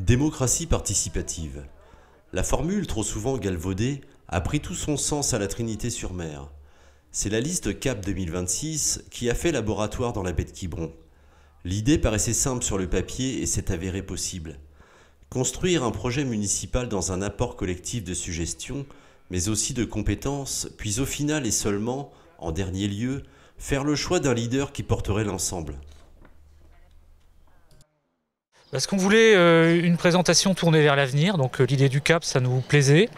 Démocratie participative. La formule, trop souvent galvaudée, a pris tout son sens à la Trinité-sur-Mer. C'est la liste CAP 2026 qui a fait laboratoire dans la baie de Quiberon. L'idée paraissait simple sur le papier et s'est avérée possible. Construire un projet municipal dans un apport collectif de suggestions, mais aussi de compétences, puis au final et seulement, en dernier lieu, faire le choix d'un leader qui porterait l'ensemble. Parce qu'on voulait une présentation tournée vers l'avenir, donc l'idée du CAP, ça nous plaisait.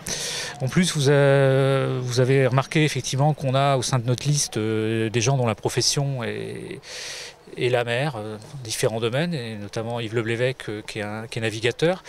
En plus, vous avez remarqué effectivement qu'on a au sein de notre liste des gens dont la profession est la mer, différents domaines, et notamment Yves Leblévec qui est navigateur.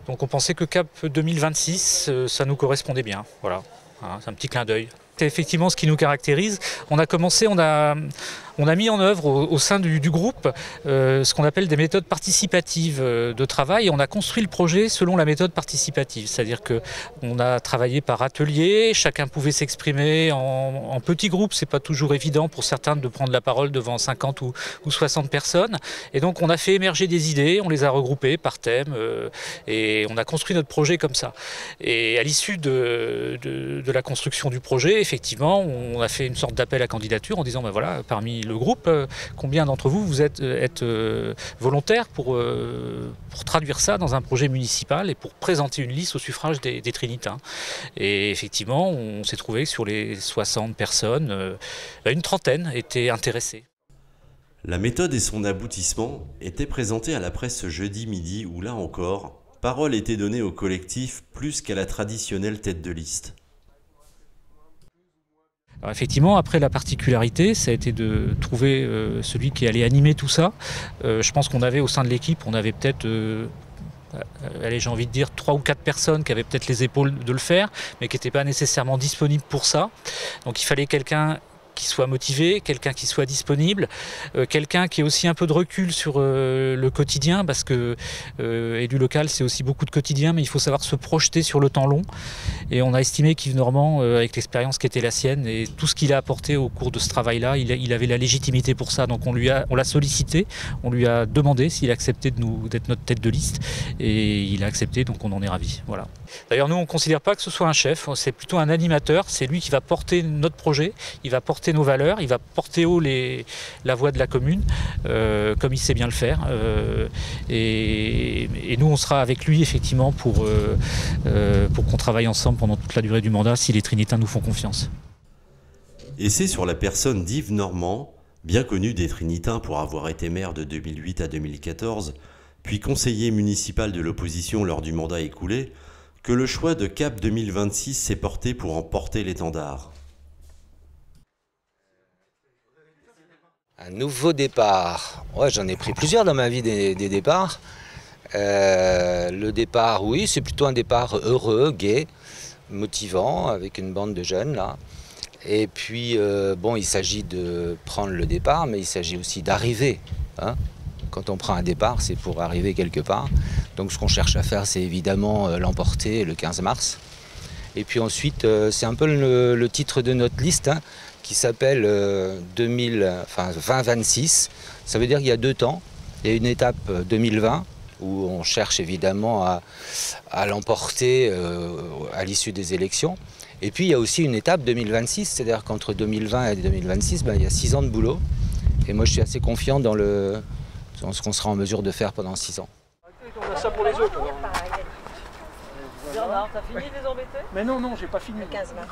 Donc on pensait que CAP 2026, ça nous correspondait bien. Voilà, hein, c'est un petit clin d'œil. C'est effectivement ce qui nous caractérise. On a mis en œuvre au sein du groupe ce qu'on appelle des méthodes participatives de travail. Et on a construit le projet selon la méthode participative. C'est-à-dire qu'on a travaillé par atelier, chacun pouvait s'exprimer en petits groupes. C'est pas toujours évident pour certains de prendre la parole devant 50 ou 60 personnes. Et donc on a fait émerger des idées, on les a regroupées par thème et on a construit notre projet comme ça. Et à l'issue de la construction du projet, effectivement, on a fait une sorte d'appel à candidature en disant ben voilà, parmi le groupe, combien d'entre vous êtes volontaires pour traduire ça dans un projet municipal et pour présenter une liste au suffrage des Trinitains. Et effectivement, on s'est trouvé que sur les 60 personnes, une trentaine étaient intéressées. La méthode et son aboutissement étaient présentés à la presse ce jeudi midi où, là encore, parole était donnée au collectif plus qu'à la traditionnelle tête de liste. Alors effectivement, après la particularité, ça a été de trouver celui qui allait animer tout ça. Je pense qu'on avait au sein de l'équipe, on avait peut-être, allez, j'ai envie de dire 3 ou 4 personnes qui avaient peut-être les épaules de le faire, mais qui n'étaient pas nécessairement disponibles pour ça. Donc il fallait quelqu'un qui soit motivé, quelqu'un qui soit disponible, quelqu'un qui ait aussi un peu de recul sur le quotidien, parce que élu local, c'est aussi beaucoup de quotidien, mais il faut savoir se projeter sur le temps long. Et on a estimé qu'Yves Normand, avec l'expérience qui était la sienne et tout ce qu'il a apporté au cours de ce travail-là, il avait la légitimité pour ça. Donc on l'a sollicité, on lui a demandé s'il acceptait d'être notre tête de liste, et il a accepté, donc on en est ravis. Voilà. D'ailleurs, nous, on ne considère pas que ce soit un chef, c'est plutôt un animateur, c'est lui qui va porter notre projet, il va porter nos valeurs, il va porter haut la voix de la commune, comme il sait bien le faire. Et nous, on sera avec lui, effectivement, pour qu'on travaille ensemble pendant toute la durée du mandat, si les Trinitains nous font confiance. Et c'est sur la personne d'Yves Normand, bien connu des Trinitains pour avoir été maire de 2008 à 2014, puis conseiller municipal de l'opposition lors du mandat écoulé, que le choix de CAP 2026 s'est porté pour en porter l'étendard. Un nouveau départ. Ouais, j'en ai pris plusieurs dans ma vie, des départs. Le départ, oui, c'est plutôt un départ heureux, gai, motivant, avec une bande de jeunes là. Et puis, bon, il s'agit de prendre le départ, mais il s'agit aussi d'arriver. Hein. Quand on prend un départ, c'est pour arriver quelque part. Donc ce qu'on cherche à faire, c'est évidemment l'emporter le 15 mars. Et puis ensuite, c'est un peu le titre de notre liste, hein, qui s'appelle 2026. Ça veut dire qu'il y a 2 temps. Il y a une étape 2020, où on cherche évidemment à l'emporter à l'issue des élections. Et puis il y a aussi une étape 2026, c'est-à-dire qu'entre 2020 et 2026, il y a 6 ans de boulot. Et moi je suis assez confiant dans ce qu'on sera en mesure de faire pendant 6 ans. On a ça pour les autres. Bernard, t'as fini de les embêter? Mais non, j'ai pas fini. Le 15 mars.